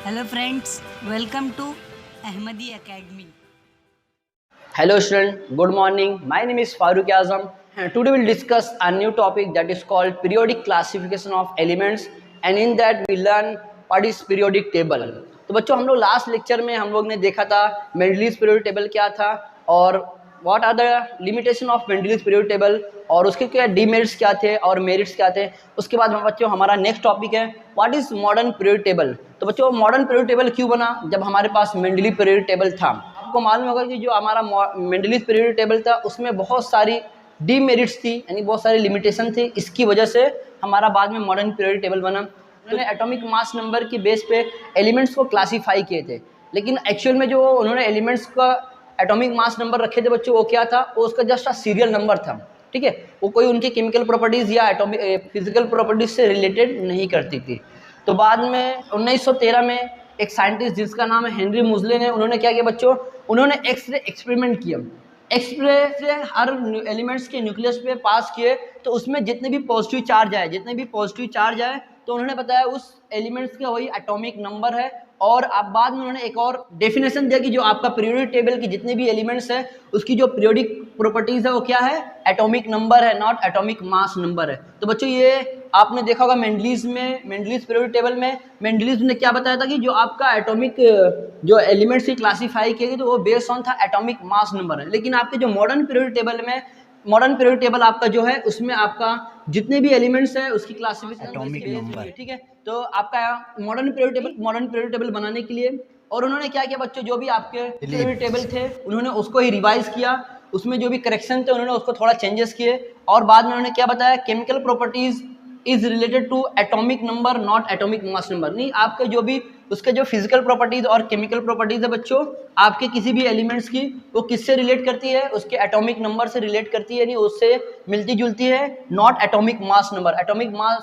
Hello friends, welcome to Ahmadi Academy. Hello student, good morning. My name is Farooq Azam and today we'll discuss a new topic that is called periodic classification of elements and in that we learn what is periodic table. तो बच्चों हम लोग last lecture में हम लोग ने देखा था मेंडलीज पीरियोडिक टेबल क्या था और what are the limitation of Mendeleev's periodic table और उसके क्या डीमेरिट्स क्या थे और मेरिट्स क्या थे। उसके बाद बच्चों हमारा नेक्स्ट टॉपिक है what is modern periodic table. तो बच्चों मॉडर्न पीरियोडिक टेबल क्यों बना जब हमारे पास मेंडलीज पीरियोडिक टेबल था। आपको मालूम होगा कि जो हमारा मेंडलीज पीरियोडिक टेबल था उसमें बहुत सारी डीमेरिट्स थी यानी बहुत सारी लिमिटेशन थी। इसकी वजह से हमारा बाद में मॉडर्न पीरियोडिक टेबल बना। उन्होंने एटॉमिक मास नंबर की बेस पे एलिमेंट्स को क्लासीफाई किए थे, लेकिन एक्चुअल में जो उन्होंने एलिमेंट्स का एटॉमिक मास नंबर रखे थे बच्चों वो क्या था, वो उसका जस्ट सीरियल नंबर था। ठीक है, वो कोई उनकी केमिकल प्रॉपर्टीज़ या एटॉमिक फिजिकल प्रॉपर्टीज से रिलेटेड नहीं करती थी। तो बाद में 1913 में एक साइंटिस्ट जिसका नाम है हेनरी मुजले ने, उन्होंने क्या किया बच्चों, उन्होंने एक्सरे एक्सपेरिमेंट किया। एक्सरे से हर एलिमेंट्स के न्यूक्लियस पे पास किए तो उसमें जितने भी पॉजिटिव चार्ज आए तो उन्होंने बताया उस एलिमेंट्स का वही एटॉमिक नंबर है। और अब बाद में उन्होंने एक और डेफिनेशन दिया कि जो आपका पीरियोडिक टेबल की जितने भी एलिमेंट्स है उसकी जो पीरियोडिक प्रॉपर्टीज है वो क्या है, एटॉमिक नंबर है, नॉट एटॉमिक मास नंबर है। तो बच्चों ये आपने देखा होगा मेंडलीज पीरियोडिक टेबल में मेंडलीज ने क्या बताया था कि जो आपका एटॉमिक जो एलिमेंट्स की क्लासीफाई किए गए तो वो बेस्ड ऑन था एटॉमिक मास नंबर है। लेकिन आपके जो मॉडर्न पीरियोडिक टेबल आपका जो है उसमें आपका जितने भी एलिमेंट्स है उसकी क्लासिफिकेशन एटॉमिक नंबर। ठीक है, तो आपका मॉडर्न पीरियोडिक टेबल बनाने के लिए और उन्होंने क्या किया बच्चों, जो भी आपके पीरियोडिक टेबल थे उन्होंने उसको ही रिवाइज किया, उसमें जो भी करेक्शन थे उन्होंने उसको थोड़ा चेंजेस किए और बाद में उन्होंने क्या बताया, chemical properties is related to atomic number not atomic mass number. नहीं, आपके जो भी उसके जो फिजिकल प्रॉपर्टीज और केमिकल प्रॉपर्टीज है बच्चों आपके किसी भी एलिमेंट्स की, वो किससे रिलेट करती है, उसके एटॉमिक नंबर से रिलेट करती है, नहीं उससे मिलती जुलती है, नॉट एटॉमिक मास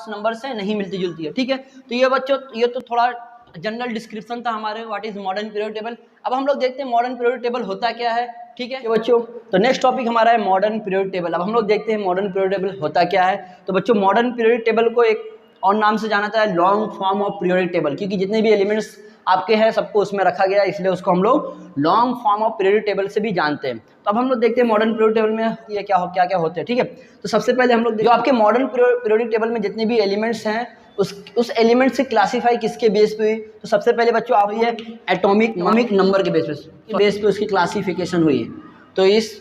नंबर से नहीं मिलती जुलती है। ठीक है, तो ये बच्चों ये तो थोड़ा जनरल डिस्क्रिप्शन था हमारे what is modern periodic table. अब हम लोग देखते हैं मॉडर्न पीरियोडिक टेबल होता क्या है। ठीक है बच्चों, तो नेक्स्ट टॉपिक हमारा है मॉडर्न पीरियोडिक टेबल। अब हम लोग देखते हैं मॉडर्न पीरियोडिक टेबल होता क्या है। तो बच्चों मॉडर्न पीरियोडिक टेबल को एक और नाम से जाना जाता है long form of periodic table, क्योंकि जितने भी एलिमेंट्स आपके हैं सबको उसमें रखा गया है, इसलिए उसको हम लोग long form of periodic table से भी जानते हैं। तो अब हम लोग देखते हैं मॉडर्न पीरियोडिक टेबल में ये क्या क्या होते हैं। ठीक है, तो सबसे पहले हम लोग जो आपके मॉडर्न पीरियोडिक टेबल में जितने भी एलिमेंट्स हैं उस एलिमेंट से क्लासीफाई किसके बेस पे हुई, तो सबसे पहले बच्चों आप ये एटॉमिक नंबर के बेस पे उसकी क्लासिफिकेशन हुई है। तो इस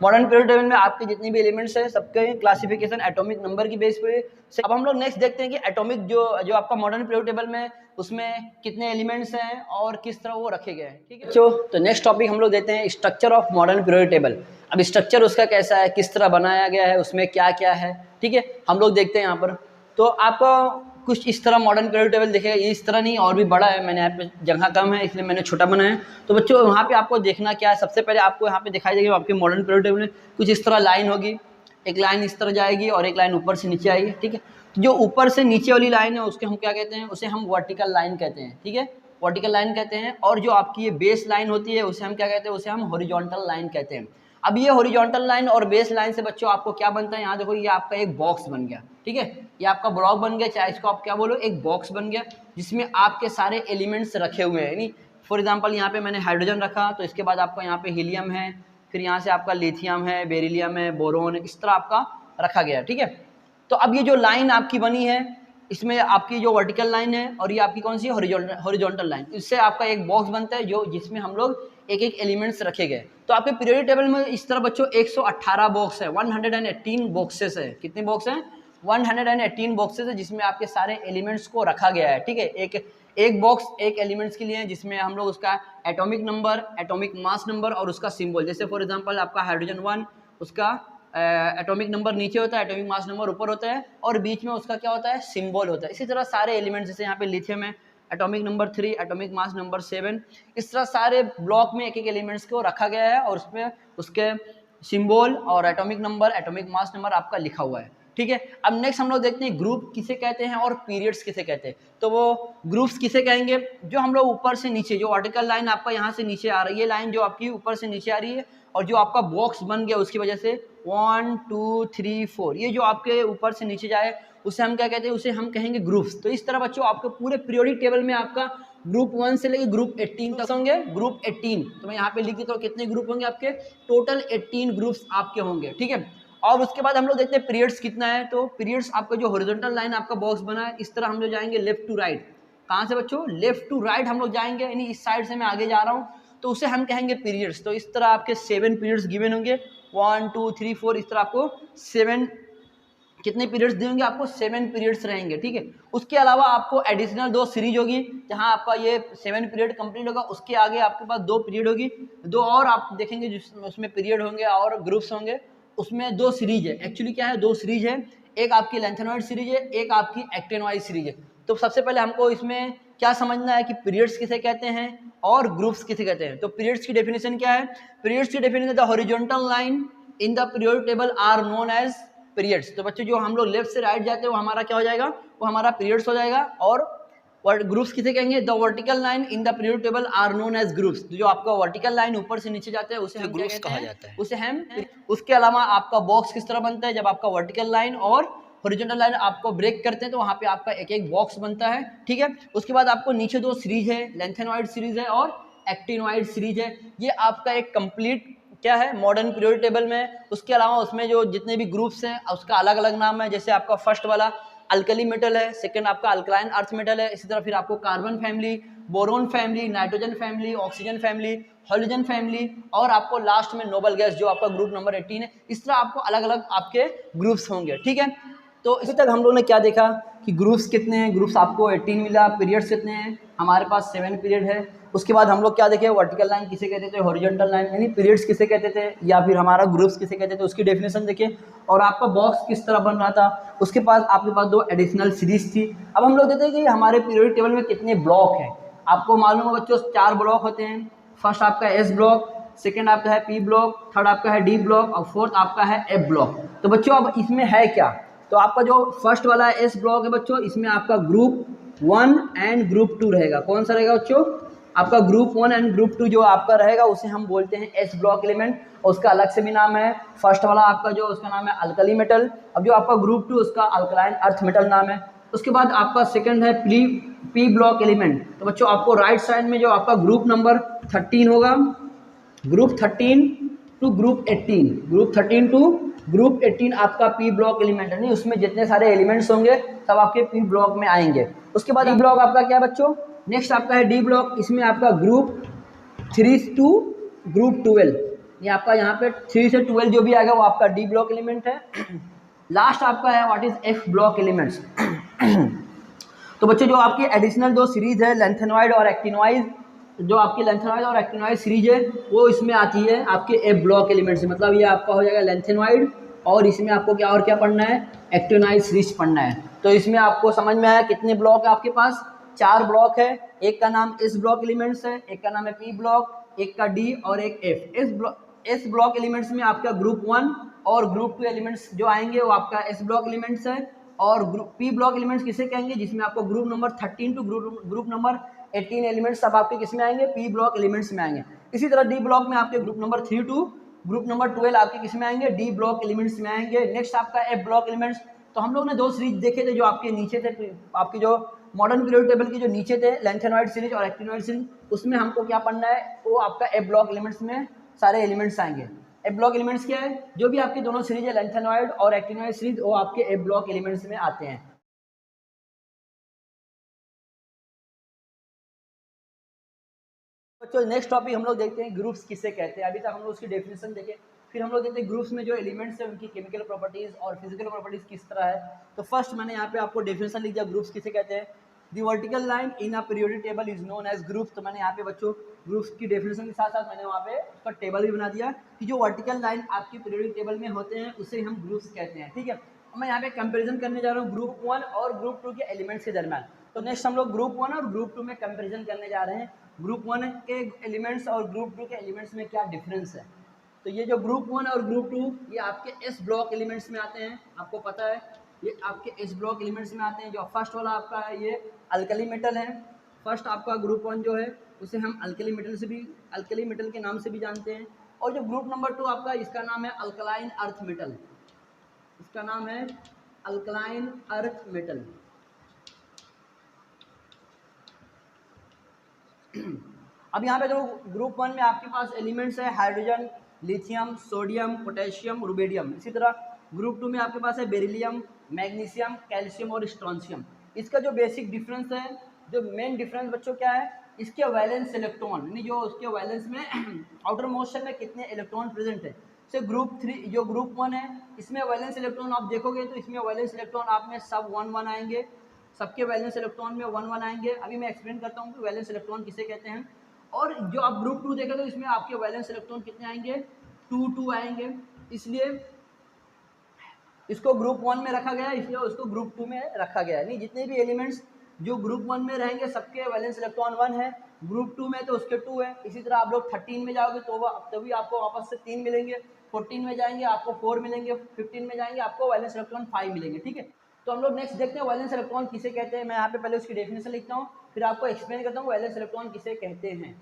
मॉडर्न पीरियोडिक टेबल में आपके जितने भी एलिमेंट्स हैं सबके क्लासिफिकेशन एटॉमिक नंबर की बेस पे। अब हम लोग नेक्स्ट देखते हैं कि एटॉमिक जो आपका मॉडर्न पीरियोडिक टेबल में उसमें कितने एलिमेंट्स हैं और किस तरह वो रखे गए हैं। ठीक है तो नेक्स्ट टॉपिक हम लोग देते हैं structure of modern periodic table. अब स्ट्रक्चर उसका कैसा है, किस तरह बनाया गया है, उसमें क्या क्या है। ठीक है, हम लोग देखते हैं यहाँ पर। तो आपका कुछ इस तरह मॉडर्न पीरियोडिक टेबल देखेगा, ये इस तरह नहीं और भी बड़ा है, मैंने यहाँ पे जगह कम है इसलिए मैंने छोटा बनाया है। तो बच्चों वहाँ पे आपको देखना क्या है, सबसे पहले आपको यहाँ पे दिखाई देगी आपके मॉडर्न पीरियोडिक टेबल में कुछ इस तरह लाइन होगी, एक लाइन इस तरह जाएगी और एक लाइन ऊपर से नीचे आएगी। ठीक है, तो जो ऊपर से नीचे वाली लाइन है उसके हम क्या कहते हैं, उसे हम वर्टिकल लाइन कहते हैं। ठीक है, वर्टिकल लाइन कहते हैं। और जो आपकी ये बेस लाइन होती है उसे हम क्या कहते हैं, उसे हम हॉरिजॉन्टल लाइन कहते हैं। अब ये हॉरिजॉन्टल लाइन और बेस लाइन से बच्चों आपको क्या बनता है, यहाँ देखो ये आपका एक बॉक्स बन गया। ठीक है, ये आपका ब्लॉक बन गया, चाहे इसको आप क्या बोलो, एक बॉक्स बन गया जिसमें आपके सारे एलिमेंट्स रखे हुए हैं। यानी फॉर एग्जांपल यहाँ पे मैंने हाइड्रोजन रखा तो इसके बाद आपका यहाँ पे हीलियम है, फिर यहाँ से आपका लिथियम है, बेरिलियम है, बोरोन है, इस तरह आपका रखा गया है। ठीक है, तो अब ये जो लाइन आपकी बनी है इसमें आपकी जो वर्टिकल लाइन है और ये आपकी कौन सी हॉरिजॉन्टल लाइन, इससे आपका एक बॉक्स बनता है जो जिसमें हम लोग एक एक एलिमेंट्स रखे गए। तो आपके पीरियोडिक टेबल में इस तरह बच्चों 118 बॉक्स है, 118 बॉक्सेस है। कितने बॉक्स हैं, 118 बॉक्सेस है जिसमें आपके सारे एलिमेंट्स को रखा गया है। ठीक है, एक बॉक्स एक एलिमेंट्स के लिए है जिसमें हम लोग उसका atomic number, atomic mass number और उसका सिंबल, जैसे फॉर एग्जांपल आपका हाइड्रोजन 1 उसका एटॉमिक नंबर नीचे होता है, एटॉमिक मास नंबर ऊपर होता है और बीच में उसका क्या होता है, सिंबल होता है। इसी तरह सारे एलिमेंट्स, जैसे यहाँ पे लिथियम है, atomic number 3, atomic mass number 7, इस तरह सारे ब्लॉक में एक एक एलिमेंट्स को रखा गया है और उसमें उसके सिंबल और atomic number, atomic mass number आपका लिखा हुआ है। ठीक है, अब नेक्स्ट हम लोग देखते हैं ग्रुप किसे कहते हैं और पीरियड्स किसे कहते हैं। तो वो ग्रुप्स किसे कहेंगे, जो हम लोग ऊपर से नीचे, जो वर्टिकल लाइन आपका यहाँ से नीचे आ रही है, लाइन जो आपकी ऊपर से नीचे आ रही है और जो आपका बॉक्स बन गया उसकी वजह से 1 2 3 4 ये जो आपके ऊपर से नीचे जाए उसे हम क्या कहते हैं, उसे हम कहेंगे ग्रुप्स। तो इस तरह बच्चों आपके पूरे पीरियोडिक टेबल में आपका ग्रुप 1 से लेके ग्रुप 18 तक होंगे। ग्रुप 18 तो मैं यहाँ पे लिख देता हूँ कितने ग्रुप होंगे आपके, टोटल 18 ग्रुप्स आपके होंगे, ठीक है। और उसके बाद हम लोग देखते हैं पीरियड्स कितना है। तो पीरियड्स आपका जो हॉरिजॉन्टल लाइन आपका बॉक्स बना है, इस तरह हम लोग जाएंगे लेफ्ट टू राइट। कहाँ से बच्चों, लेफ्ट टू राइट हम लोग जाएंगे, यानी इस साइड से मैं आगे जा रहा हूँ, तो उसे हम कहेंगे पीरियड्स। तो इस तरह आपके 7 पीरियड्स गिवन होंगे, 1 2 3 4, इस तरह आपको 7 कितने पीरियड्स देंगे आपको, 7 पीरियड्स रहेंगे, ठीक है। उसके अलावा आपको एडिशनल 2 सीरीज होगी, जहां आपका ये 7 पीरियड कंप्लीट होगा, उसके आगे आपके पास 2 पीरियड होगी, 2 और आप देखेंगे जिसमें उसमें पीरियड होंगे और ग्रुप्स होंगे, उसमें 2 सीरीज है। एक्चुअली क्या है, 2 सीरीज है, एक आपकी लेंथेनॉइड सीरीज है, एक आपकी एक्टिनॉइड सीरीज है। तो सबसे पहले हमको इसमें क्या समझना है कि पीरियड्स किसे कहते हैं और ग्रुप्स किसे कहते हैं। तो पीरियड्स की डेफिनेशन क्या है, पीरियड्स की definition, the horizontal line in the periodic table are known as periods. तो बच्चों जो हम लोग लेफ्ट से राइट जाते हैं वो हमारा क्या हो जाएगा, वो हमारा पीरियड्स हो जाएगा। और ग्रुप्स किसे कहेंगे, the vertical line in the periodic table are known as groups. जो आपका वर्टिकल लाइन ऊपर से नीचे जाते हैं उसे हम ग्रुप्स कहा जाता है, उसे हम। उसके अलावा आपका बॉक्स किस तरह बनता है, जब आपका वर्टिकल लाइन और हॉरिजॉन्टल लाइन आपको ब्रेक करते हैं तो वहां पे आपका एक एक बॉक्स बनता है, ठीक है। उसके बाद आपको नीचे 2 सीरीज है, लेंथेनॉइड सीरीज है और एक्टिनॉइड सीरीज है। ये आपका एक कंप्लीट क्या है मॉडर्न पीरियोडिक टेबल में। उसके अलावा उसमें जो जितने भी ग्रुप्स हैं उसका अलग अलग नाम है, जैसे आपका फर्स्ट वाला अल्कली मेटल है, सेकंड आपका अल्कलाइन अर्थ मेटल है, इसी तरह फिर आपको carbon family, boron family, nitrogen family, oxygen family, hydrogen family, और आपको लास्ट में नोबल गैस जो आपका ग्रुप नंबर 18 है। इस तरह आपको अलग अलग आपके ग्रुप्स होंगे, ठीक है। तो इसी तक हम लोगों ने क्या देखा कि ग्रुप्स कितने हैं, ग्रुप्स आपको 18 मिला, पीरियड्स कितने हैं, हमारे पास 7 पीरियड है। उसके बाद हम लोग क्या देखे, वर्टिकल लाइन किसे कहते थे, हॉरिजॉन्टल लाइन यानी पीरियड्स किसे कहते थे, या फिर हमारा ग्रुप्स किसे कहते थे, उसकी डेफिनेशन देखे, और आपका बॉक्स किस तरह बन रहा था। उसके बाद आपके पास 2 एडिशनल सीरीज थी। अब हम लोग देखते हैं कि हमारे पीरियोडिक टेबल में कितने ब्लॉक हैं। आपको मालूम है बच्चों 4 ब्लॉक होते हैं। फर्स्ट आपका एस ब्लॉक, सेकेंड आपका है पी ब्लॉक, थर्ड आपका है डी ब्लॉक और फोर्थ आपका है एफ ब्लॉक। तो बच्चों अब इसमें है क्या, तो आपका जो फर्स्ट वाला एस ब्लॉक है बच्चों, इसमें आपका ग्रुप 1 एंड ग्रुप 2 रहेगा। कौन सा रहेगा बच्चों, आपका ग्रुप 1 एंड ग्रुप 2 जो आपका रहेगा उसे हम बोलते हैं एस ब्लॉक एलिमेंट, और उसका अलग से भी नाम है। फर्स्ट वाला आपका जो उसका नाम है अल्कली मेटल, अब जो आपका ग्रुप 2 उसका अल्कलाइन अर्थ मेटल नाम है। उसके बाद आपका सेकंड है पी ब्लॉक एलिमेंट। तो बच्चों आपको राइट साइड में जो आपका ग्रुप नंबर 13 होगा, group 13 to group 18, group 13 to group 18 आपका पी ब्लॉक एलिमेंट है, नहीं उसमें जितने सारे एलिमेंट्स होंगे सब आपके पी ब्लॉक में आएंगे। उसके बाद डी ब्लॉक आपका क्या बच्चों, नेक्स्ट आपका है डी ब्लॉक, इसमें आपका ग्रुप 3 टू ग्रुप 12, ये आपका यहाँ पे 3 से 12 जो भी आएगा वो आपका डी ब्लॉक एलिमेंट है। लास्ट आपका है what is F block elements. तो बच्चों जो आपकी एडिशनल 2 सीरीज है लेंथेनॉइड और एक्टिनॉइड, जो आपकी लेंथेनॉइड और एक्टिनॉइड सीरीज है वो इसमें आती है आपके एफ ब्लॉक एलिमेंट से। मतलब ये आपका हो जाएगा लेंथेनॉइड और इसमें आपको क्या और क्या पढ़ना है, एक्टिनॉइड सीरीज पढ़ना है। तो इसमें आपको समझ में आया कितने ब्लॉक है आपके पास, 4 ब्लॉक है। एक का नाम एस ब्लॉक एलिमेंट्स है, एक का नाम है पी ब्लॉक, एक का डी और एक एफ। एस ब्लॉक एलिमेंट्स में आपका ग्रुप 1 और ग्रुप 2 एलिमेंट्स जो आएंगे वो आपका एस ब्लॉक एलिमेंट्स है। और ग्रुप पी ब्लॉक एलिमेंट्स किसे कहेंगे, जिसमें आपको group number 13 to group number 18 elements सब आपके किस में आएंगे, पी ब्लॉक एलिमेंट्स में आएंगे। इसी तरह डी ब्लॉक में आपके group number 3 to group number 12 आपके किस में आएंगे, डी ब्लॉक एलिमेंट्स में आएंगे। नेक्स्ट आपका एफ ब्लॉक एलिमेंट्स। तो हम लोग ने 2 सीरीज देखे थे जो आपके नीचे थे, आपकी जो मॉडर्न पीरियोडिक टेबल की जो नीचे थे लेंथेनॉइड सीरीज और एक्टिनॉइड सीरीज, उसमें हमको क्या पढ़ना है, वो आपका एफ ब्लॉक एलिमेंट्स में सारे एलिमेंट्स आएंगे। एफ ब्लॉक एलिमेंट्स क्या है, जो भी आपकी दोनों सीरीज है लेंथेनॉइड और एक्टिनॉइड सीरीज वो आपके एफ ब्लॉक एलिमेंट्स में आते हैं। बच्चों नेक्स्ट टॉपिक हम लोग देखते हैं ग्रुप्स किसे कहते हैं। अभी तक हम लोग उसकी डेफिनेशन देखे, फिर हम लोग देखते हैं ग्रुप्स में जो एलिमेंट्स हैं उनकी केमिकल प्रॉपर्टीज और फिजिकल प्रॉपर्टीज किस तरह है। तो फर्स्ट मैंने यहाँ पे आपको डेफिनेशन लिख दिया ग्रुप्स किसे कहते हैं। दी vertical line in a periodic table is known age group. तो मैंने यहाँ पे बच्चों ग्रुप्स की डेफिनेशन के साथ साथ मैंने वहाँ पे उसका टेबल भी बना दिया कि जो वर्टिकल लाइन आपकी पीरियोडिक टेबल में होते हैं उसे हम ग्रुप्स कहते हैं, ठीक है। मैं यहाँ पे कंपेरिजन करने जा रहा हूँ ग्रुप 1 और ग्रुप 2 के एलिमेंट्स के दरम्यान। तो नेक्स्ट हम लोग ग्रुप 1 और ग्रुप 2 में कंपेरिजन करने जा रहे हैं, ग्रुप 1 के एलिमेंट्स और ग्रुप 2 के एलिमेंट्स में क्या डिफरेंस है। तो ये जो ग्रुप 1 और ग्रुप 2 ये आपके एस ब्लॉक एलिमेंट्स में आते हैं, आपको पता है ये आपके एस ब्लॉक एलिमेंट्स में आते हैं। जो फर्स्ट वाला आपका है ये अल्कली मेटल है। फर्स्ट आपका ग्रुप 1 जो है उसे हम अल्कली मेटल के नाम से भी जानते हैं। और जो ग्रुप नंबर 2 आपका इसका नाम है अल्कलाइन अर्थ मेटल, इसका नाम है अल्कलाइन अर्थ मेटल। अब यहाँ पे जो ग्रुप 1 में आपके पास एलिमेंट्स है hydrogen, lithium, sodium, potassium, rubidium. इसी तरह ग्रुप 2 में आपके पास है बेरिलियम, मैग्नीशियम, कैल्शियम और स्ट्रॉन्शियम। इसका जो बेसिक डिफरेंस है, जो मेन डिफरेंस बच्चों क्या है, इसके वैलेंस इलेक्ट्रॉन, यानी जो उसके वैलेंस में आउटर मोशन में कितने इलेक्ट्रॉन प्रेजेंट है। से ग्रुप 3 जो ग्रुप 1 है, इसमें वैलेंस इलेक्ट्रॉन आप देखोगे तो इसमें वैलेंस इलेक्ट्रॉन आप में सब 1 1 आएंगे, सबके वैलेंस इलेक्ट्रॉन में 1 1 आएंगे। अभी मैं एक्सप्लेन करता हूँ कि वैलेंस इलेक्ट्रॉन किसे कहते हैं। और जो आप ग्रुप 2 देखोगे तो इसमें आपके वैलेंस इलेक्ट्रॉन कितने आएंगे, 2 2 आएंगे। इसलिए इसको ग्रुप 1 में रखा गया, इसलिए उसको ग्रुप 2 में रखा गया। नहीं, जितने भी एलिमेंट्स जो ग्रुप 1 में रहेंगे सबके वैलेंस इलेक्ट्रॉन 1 है, ग्रुप 2 में तो उसके 2 है। इसी तरह आप लोग 13 में जाओगे तो तभी आपको वापस से 3 मिलेंगे, 14 में जाएंगे आपको 4 मिलेंगे, 15 में जाएंगे आपको वैलेंस इलेक्ट्रॉन 5 मिलेंगे। ठीक है, तो हम लोग नेक्स्ट देखते हैं वैलेंस इलेक्ट्रॉन किसे कहते हैं। मैं यहाँ पे पहले उसकी डेफिनेशन लिखता हूँ, फिर आपको एक्सप्लेन करता हूँ वैलेंस इलेक्ट्रॉन किसे कहते हैं।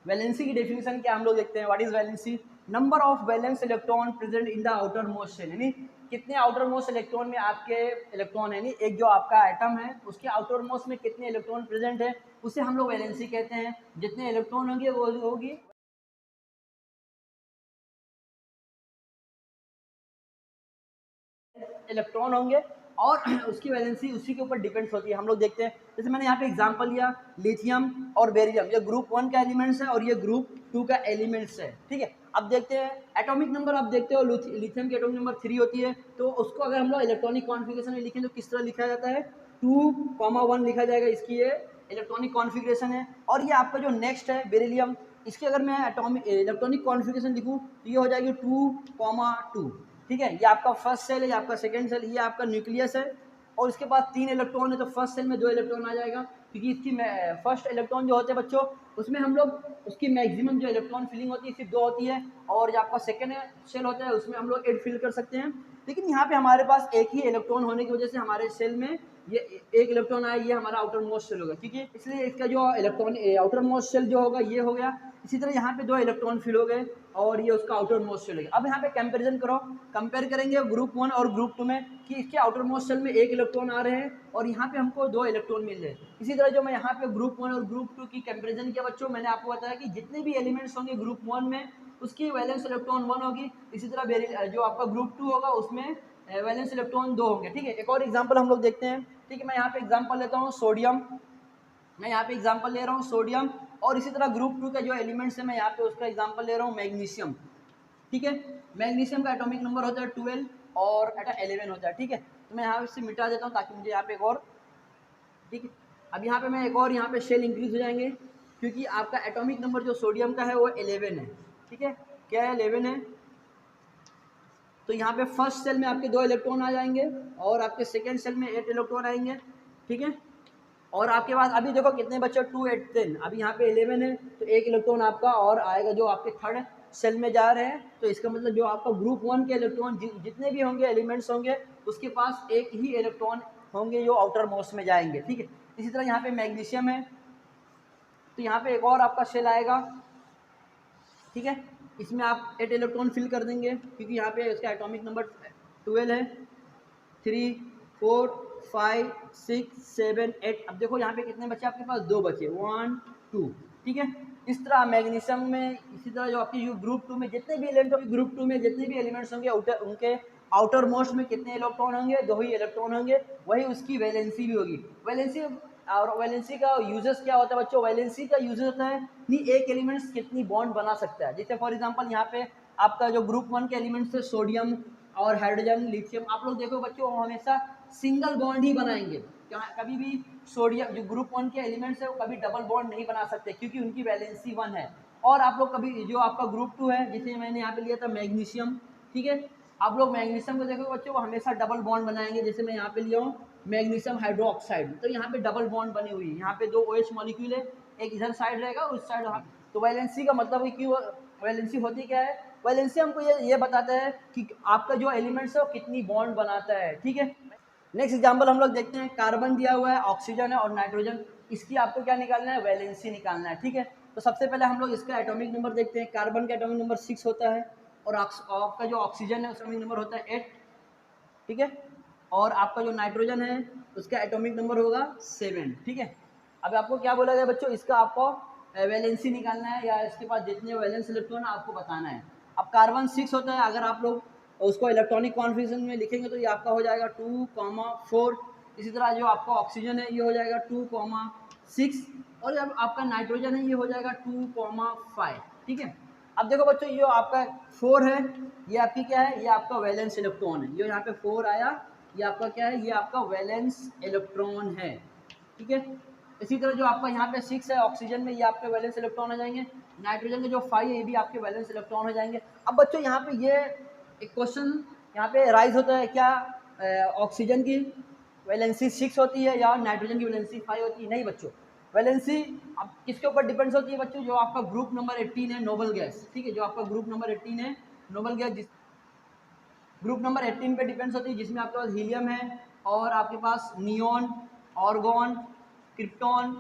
वैलेंसी की डेफिनेशन क्या हम लोग देखते हैं। What is valency? Number of valence electron present in the outermost shell, यानी कितने आउटर मोस्ट इलेक्ट्रॉन में आपके इलेक्ट्रॉन है, यानी एक जो आपका एटम है उसके आउटर मोस्ट में कितने इलेक्ट्रॉन प्रेजेंट है, उसे हम लोग वैलेंसी कहते हैं। जितने इलेक्ट्रॉन होंगे वो होगी इलेक्ट्रॉन होंगे, और उसकी वैलेंसी उसी के ऊपर डिपेंड्स होती है। हम लोग देखते हैं, जैसे मैंने यहाँ पे एग्जांपल लिया लिथियम और बेरिलियम, ये ग्रुप 1 का एलिमेंट्स है और ये ग्रुप 2 का एलिमेंट्स है। ठीक है, अब देखते हैं एटॉमिक नंबर। आप देखते हो लिथियम की एटॉमिक नंबर 3 होती है, तो उसको अगर हम लोग इलेक्ट्रॉनिक कॉन्फ़िगरेशन में लिखें तो किस तरह लिखा जाता है, 2,1 लिखा जाएगा। इसकी ये इलेक्ट्रॉनिक कॉन्फ़िगरेशन है। और ये आपका जो नेक्स्ट है बेरिलियम, इसकी अगर मैं एटॉमिक इलेक्ट्रॉनिक कॉन्फ़िगरेशन लिखूँ तो ये हो जाएगी 2,2। ठीक है, ये आपका फर्स्ट सेल है, ये आपका सेकंड सेल, ये आपका न्यूक्लियस है, और इसके बाद 3 इलेक्ट्रॉन है, तो फर्स्ट सेल में 2 इलेक्ट्रॉन आ जाएगा, क्योंकि इसकी फर्स्ट इलेक्ट्रॉन जो होते हैं बच्चों, उसमें हम लोग उसकी मैक्सिमम जो इलेक्ट्रॉन फिलिंग होती है सिर्फ 2 होती है, और जो आपका सेकंड सेल होता है उसमें हम लोग 8 फिल कर सकते हैं। लेकिन यहाँ पे हमारे पास एक ही इलेक्ट्रॉन होने की वजह से हमारे सेल में ये एक इलेक्ट्रॉन आया, ये हमारा आउटर मोस्ट सेल होगा, ठीक है। इसलिए इसका जो इलेक्ट्रॉन आउटर मोस्ट सेल जो होगा ये हो गया। इसी तरह यहाँ पे 2 इलेक्ट्रॉन फिल हो गए और ये उसका आउटर मोस्ट सेल हो गया। अब यहाँ पे कंपैरिजन करो, कंपेयर करेंगे ग्रुप 1 और ग्रुप 2 में कि इसके आउटर मोस्ट सेल में 1 इलेक्ट्रॉन आ रहे हैं और यहाँ पे हमको 2 इलेक्ट्रॉन मिल रहे हैं। इसी तरह जो मैं यहाँ पे ग्रुप 1 और ग्रुप 2 की कंपेरिजन किया बच्चों, मैंने आपको बताया कि जितने भी एलिमेंट्स होंगे ग्रुप 1 में उसकी वैलेंस इलेक्ट्रॉन 1 होगी। इसी तरह जो आपका ग्रुप 2 होगा उसमें वैलेंस इलेक्ट्रॉन 2 होंगे। ठीक है, एक और एग्जाम्पल हम लोग देखते हैं। ठीक है, मैं यहाँ पे एग्जाम्पल लेता हूँ सोडियम, मैं यहाँ पे एग्जांपल ले रहा हूँ सोडियम, और इसी तरह ग्रुप 2 के जो एलिमेंट्स है मैं यहाँ पे उसका एग्जांपल ले रहा हूँ मैग्नीशियम। ठीक है, मैग्नीशियम का एटॉमिक नंबर होता है 12 और 11 होता है। ठीक है, तो मैं यहाँ से मिटा देता हूँ ताकि मुझे यहाँ पे एक और, ठीक है, अब यहाँ पे मैं एक और यहाँ पे शेल इंक्रीज हो जाएंगे, क्योंकि आपका एटॉमिक नंबर जो सोडियम का है वो 11 है। ठीक है, क्या है, 11 है। तो यहाँ पे फर्स्ट सेल में आपके 2 इलेक्ट्रॉन आ जाएंगे और आपके सेकेंड सेल में 8 इलेक्ट्रॉन आएंगे। ठीक है, और आपके पास अभी देखो कितने बच्चे, 2 8 10, अभी यहाँ पे 11 है, तो 1 इलेक्ट्रॉन आपका और आएगा जो आपके थर्ड सेल में जा रहे हैं। तो इसका मतलब जो आपका ग्रुप 1 के इलेक्ट्रॉन जितने भी होंगे एलिमेंट्स होंगे उसके पास एक ही इलेक्ट्रॉन होंगे जो आउटर मोस्ट में जाएंगे। ठीक है, इसी तरह यहाँ पे मैग्नीशियम है, तो यहाँ पे एक और आपका सेल आएगा। ठीक है, इसमें आप 8 इलेक्ट्रॉन फिल कर देंगे, क्योंकि यहाँ पे इसका एटॉमिक नंबर 12 है। 3 4 5 6 7 8, अब देखो यहाँ पे कितने बचे आपके पास, 2 बचे, 1 2। ठीक है, इस तरह मैग्नीशियम में, इसी तरह जो आपकी ग्रुप 2 में जितने भी एलिमेंट, ग्रुप 2 में जितने भी एलिमेंट्स होंगे उनके आउटर मोस्ट में कितने इलेक्ट्रॉन होंगे, 2 ही इलेक्ट्रॉन होंगे, वही उसकी वैलेंसी भी होगी। वैलेंसी, और वैलेंसी का यूजेस क्या होता है बच्चों, वैलेंसी का यूजेस होता है कि एक एलिमेंट्स कितनी बॉन्ड बना सकता है। जैसे फॉर एग्जांपल यहाँ पे आपका जो ग्रुप 1 के एलिमेंट्स है सोडियम और हाइड्रोजन, लिथियम, आप लोग देखो बच्चों हमेशा सिंगल बॉन्ड ही बनाएंगे, कभी भी सोडियम जो ग्रुप 1 के एलिमेंट्स है वो कभी डबल बॉन्ड नहीं बना सकते, क्योंकि उनकी वैलेंसी 1 है। और आप लोग कभी जो आपका ग्रुप 2 है, जैसे मैंने यहाँ पे लिया था मैग्नीशियम, ठीक है, आप लोग मैग्नीशियम को देखो बच्चों वो हमेशा डबल बॉन्ड बनाएंगे। जैसे मैं यहाँ पे लिया हूँ मैग्नीशियम हाइड्रोक्साइड, तो यहाँ पे डबल बॉन्ड बनी हुई है, यहाँ पे 2 OH मॉलिक्यूल है, एक इधर साइड रहेगा उस साइड वहाँ। तो वैलेंसी का मतलब है कि वो वैलेंसी होती क्या है, वैलेंसी हमको ये बताता है कि आपका जो एलिमेंट्स है वो कितनी बॉन्ड बनाता है। ठीक है, नेक्स्ट एग्जांपल हम लोग देखते हैं, कार्बन दिया हुआ है, ऑक्सीजन है और नाइट्रोजन, इसकी आपको क्या निकालना है, वैलेंसी निकालना है। ठीक है, तो सबसे पहले हम लोग इसका एटॉमिक नंबर देखते हैं। कार्बन का एटॉमिक नंबर 6 होता है, और आपका जो ऑक्सीजन है उसका एटॉमिक नंबर होता है 8। ठीक है, और आपका जो नाइट्रोजन है उसका एटॉमिक नंबर होगा 7। ठीक है, अब आपको क्या बोला गया बच्चों, इसका आपको वैलेंसी निकालना है या इसके पास जितने वैलेंस इलेक्ट्रॉन है आपको बताना है। अब कार्बन 6 होता है, अगर आप लोग उसको इलेक्ट्रॉनिक कॉन्फ़िगरेशन में लिखेंगे तो ये आपका हो जाएगा 2,4। इसी तरह जो आपका ऑक्सीजन है ये हो जाएगा 2,6 और जब आपका नाइट्रोजन है ये हो जाएगा 2,5। ठीक है। अब देखो बच्चों ये जो आपका 4 है ये आपकी क्या है, ये आपका वैलेंस इलेक्ट्रॉन है। ये यहाँ पे 4 आया ये आपका क्या है, ये आपका वैलेंस इलेक्ट्रॉन है। ठीक है। इसी तरह जो आपका यहाँ पे 6 है ऑक्सीजन में, ये आपके वैलेंस इलेक्ट्रॉन हो जाएंगे। नाइट्रोजन के जो 5 है ये भी आपके वैलेंस इलेक्ट्रॉन हो जाएंगे। अब बच्चों यहाँ पे ये एक क्वेश्चन यहाँ पे राइज होता है, क्या ऑक्सीजन की वैलेंसी 6 होती है या नाइट्रोजन की वैलेंसी 5 होती है? नहीं बच्चों, वैलेंसी अब किसके ऊपर डिपेंड्स होती है बच्चों, जो आपका ग्रुप नंबर 18 है नोबल गैस। ठीक है, जो आपका ग्रुप नंबर 18 है नोबल गैस, जिस ग्रुप नंबर 18 पे डिपेंड्स होती है, जिसमें आपके पास हीलियम है और आपके पास नियॉन, ऑर्गॉन, क्रिप्टॉन,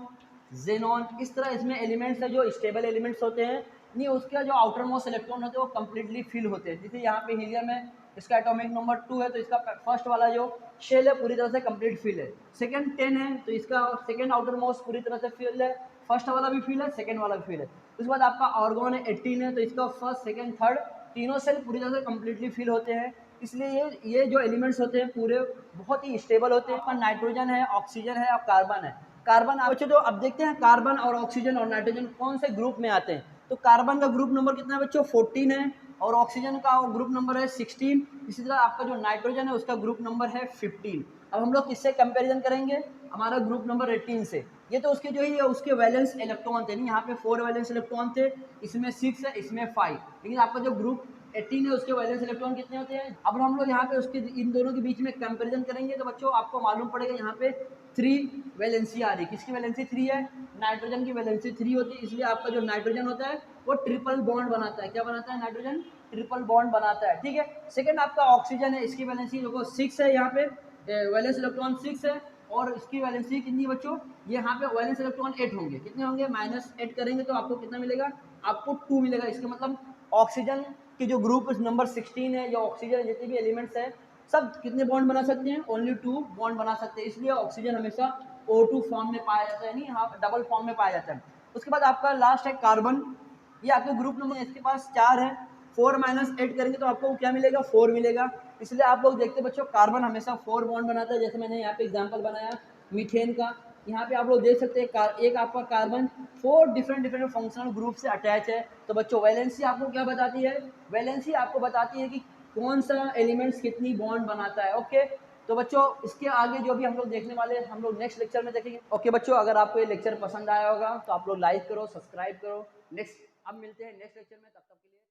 जेनॉन, इस तरह इसमें एलिमेंट्स है जो स्टेबल एलिमेंट्स होते हैं। नहीं उसका जो आउटर मोस्ट इलेक्ट्रॉन होते हैं वो कंप्लीटली फिल होते हैं। जैसे यहाँ पे हीलियम है, इसका एटॉमिक नंबर 2 है तो इसका फर्स्ट वाला जो शेल है पूरी तरह से कंप्लीट फिल है। सेकंड 10 है तो इसका सेकंड आउटर मोस्ट पूरी तरह से फिल है, फर्स्ट वाला भी फिल है, सेकंड वाला भी फिल है। उसके बाद आपका ऑर्गॉन है 18 है तो इसका फर्स्ट सेकंड थर्ड तीनों सेल पूरी तरह से कंप्लीटली फिल होते हैं। इसलिए ये जो एलिमेंट्स होते हैं पूरे बहुत ही स्टेबल होते हैं। आपका नाइट्रोजन है, ऑक्सीजन है और कार्बन है। कार्बन बच्चों जो अब देखते हैं कार्बन और ऑक्सीजन और नाइट्रोजन कौन से ग्रुप में आते हैं। तो कार्बन का ग्रुप नंबर कितना है बच्चों, 14 है और ऑक्सीजन का ग्रुप नंबर है 16। इसी तरह आपका जो नाइट्रोजन है उसका ग्रुप नंबर है 15। अब हम लोग किससे कंपैरिजन करेंगे, हमारा ग्रुप नंबर 18 से। ये तो उसके जो है उसके वैलेंस इलेक्ट्रॉन थे, नहीं यहाँ पे 4 वैलेंस इलेक्ट्रॉन थे, इसमें 6 है इसमें 5, लेकिन आपका जो ग्रुप 18 है उसके वैलेंस इलेक्ट्रॉन कितने होते हैं। अब हम लोग यहाँ पे उसके इन दोनों के बीच में कंपैरिजन करेंगे तो बच्चों आपको मालूम पड़ेगा यहाँ पे 3 वैलेंसी आ रही है। किसकी वैलेंसी 3 है, नाइट्रोजन की वैलेंसी 3 होती है। इसलिए आपका जो नाइट्रोजन होता है वो ट्रिपल बॉन्ड बनाता है। क्या बनाता है, नाइट्रोजन ट्रिपल बॉन्ड बनाता है। ठीक है। सेकंड आपका ऑक्सीजन है, इसकी वैलेंसी देखो 6 है, यहाँ पे वैलेंस इलेक्ट्रॉन 6 है और इसकी वैलेंसी कितनी बच्चों, ये यहाँ पे वैलेंस इलेक्ट्रॉन 8 होंगे। कितने होंगे, -8 करेंगे तो आपको कितना मिलेगा, आपको 2 मिलेगा। इसका मतलब ऑक्सीजन की जो ग्रुप नंबर 16 है, जो ऑक्सीजन जितने भी एलिमेंट्स है सब कितने बॉन्ड बना सकते हैं, ओनली 2 बॉन्ड बना सकते हैं। इसलिए ऑक्सीजन हमेशा O2 फॉर्म में पाया जाता है, नहीं यहाँ डबल फॉर्म में पाया जाता है। उसके बाद आपका लास्ट है कार्बन, ये आपके ग्रुप नंबर इसके पास 4 है, 4 - 8 करेंगे तो आपको क्या मिलेगा, 4 मिलेगा। इसलिए आप लोग देखते बच्चों कार्बन हमेशा 4 बॉन्ड बनाता है। जैसे मैंने यहाँ पे एग्जांपल बनाया मीथेन का, यहाँ पे आप लोग देख सकते हैं एक आपका कार्बन 4 डिफरेंट फंक्शनल ग्रुप से अटैच है। तो बच्चों वैलेंसी आपको क्या बताती है, वैलेंसी आपको बताती है कि कौन सा एलिमेंट्स कितनी बॉन्ड बनाता है। ओके, तो बच्चों इसके आगे जो भी हम लोग देखने वाले हम लोग नेक्स्ट लेक्चर में देखेंगे। ओके बच्चों, अगर आपको ये लेक्चर पसंद आया होगा तो आप लोग लाइक करो, सब्सक्राइब करो। नेक्स्ट अब मिलते हैं नेक्स्ट लेक्चर में, तब तक के लिए।